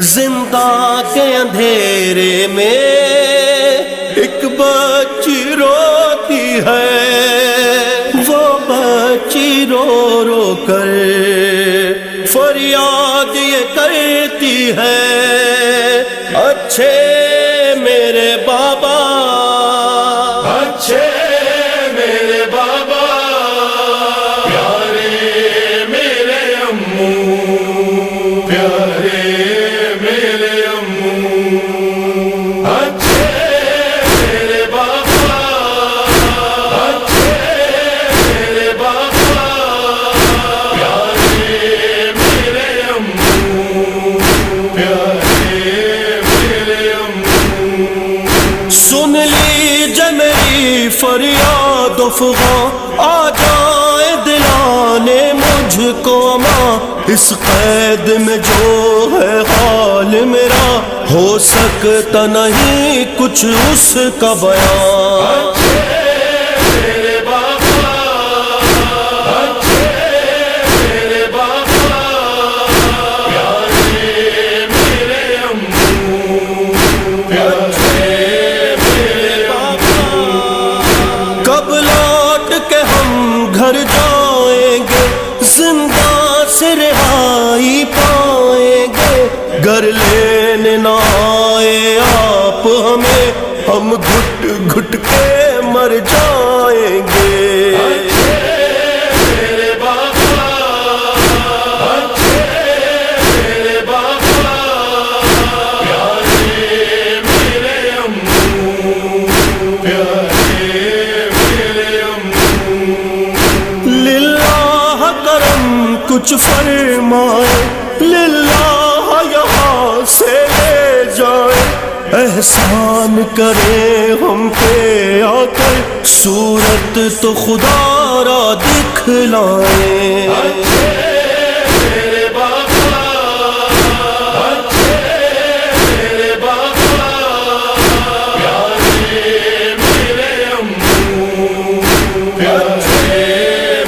زندہ کے اندھیرے میں ایک بچی روتی ہے، وہ بچی رو رو کر فریاد یہ کرتی ہے، اچھے میرے بابا، اچھے میرے بابا، پیارے میرے امو، پیارے میرے امو، اچھے میرے بابا، اچھے میرے بابا، پیارے میرے امو، پیارے میرے امو۔ سن لیجیے میری فریاد افغاں، آ جائیں دلانے مجھ کو ماں، اس قید میں جو ہے حال میرا، ہو سکتا نہیں کچھ اس کا بیان۔ میرے بابا، اچھے میرے بابا، پیارے میرے امو، پیارے میرے بابا۔ کب لوٹ کے ہم گھر جائیں گے، زندہ سے رہائی پائیں گے، گھر لینے نہ آئے آپ ہمیں، ہم گھٹ گھٹ کے مر جائیں گے۔ میرے بابا، اچھے میرے بابا، پیارے میرے امو، پیارے میرے امو۔ للہ کرم کچھ فرمائے، للہ یہاں سے لے جائے، احسان کرے ہم پہ آ کر، صورت تو خدا را دکھلائے۔ اچھے میرے بابا، اچھے میرے بابا، پیارے میرے امو، پیارے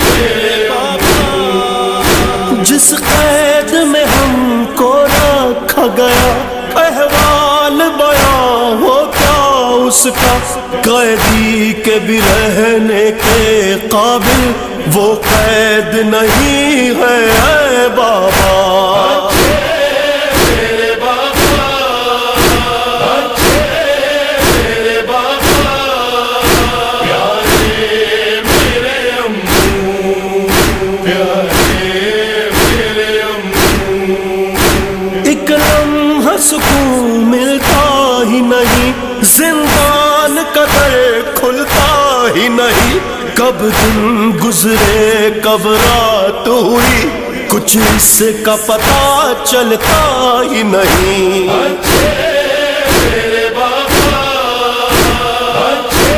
میرے بابا۔ جس قید میں ہم کو رکھا گیا، احوال بیان ہو کیا اس کا، قیدی کے بھی رہنے کے قابل وہ قید نہیں ہے اے بابا۔ میرے بابا، اچھے میرے بابا، پیارے میرے امو، پیارے میرے امو۔ ایک لمحہ سکون ملتا ہی نہیں، زندان کا در کھلتا ہی نہیں، کب دن گزرے کب رات ہوئی، کچھ اس کا پتہ چلتا ہی نہیں۔ اچھے میرے بابا، اچھے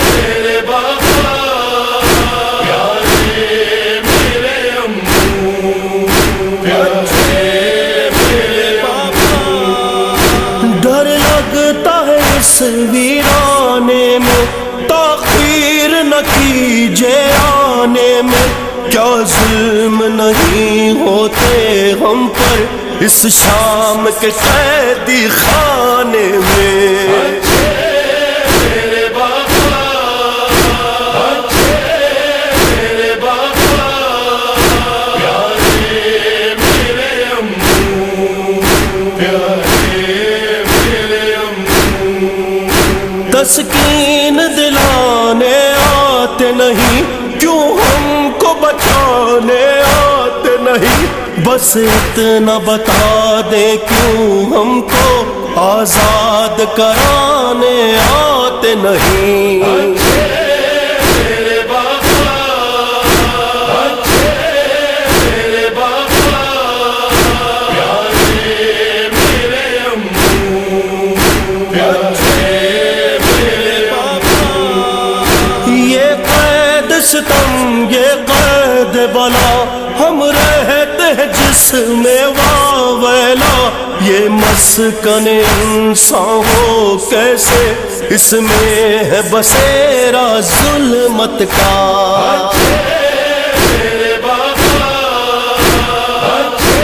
میرے بابا، پیارے میرے امو، پیارے میرے بابا۔ ڈر لگتا ہے اس ویرانے میں، تاخیر نہ کیجے آنے میں، کیا ظلم نہیں ہوتے ہم پر اس شام کے قیدی خانے میں۔ اچھے میرے بابا، اچھے میرے بابا، پیارے میرے امو، پیارے میرے امو۔ تسکین دلانے آتے نہیں، کیوں ہم کو بچانے آتے نہیں، بس اتنا بتا دیں کیوں ہم کو آزاد کرانے آتے نہیں۔ اچھے میرے بابا، اچھے میرے بابا، پیارے میرے امو، پیارے میرے بابا۔ یہ قید ستم، یہ قید بلا، ہم رہتے ہیں جس میں واویلا، یہ مسکن انسان ہو کیسے، اس میں ہے بسیرا ظلمت کا۔ اچھے میرے بابا، اچھے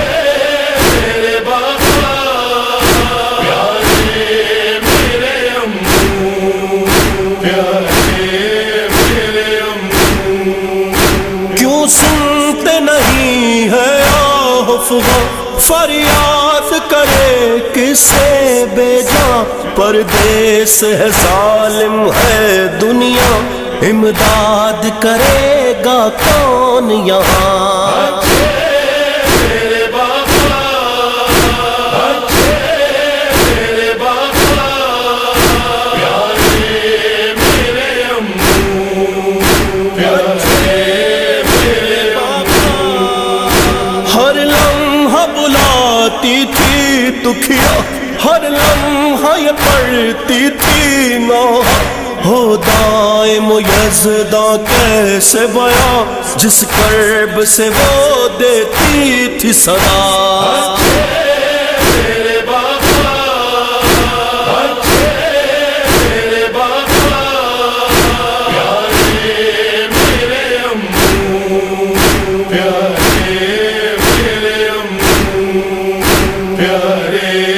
میرے بابا، کرے کسے بے جاں، پردیس ہے ظالم ہے دنیا، امداد کرے گا کون یہاں؟ ہر لمحہ بلاتی تھی دکھیا، ہر لمحہ یہ پڑھتی تھی نوحہ، ہو دائم و یزداں کیسے بیاں، جس کرب سے وہ دیتی تھی صدا۔ پیارے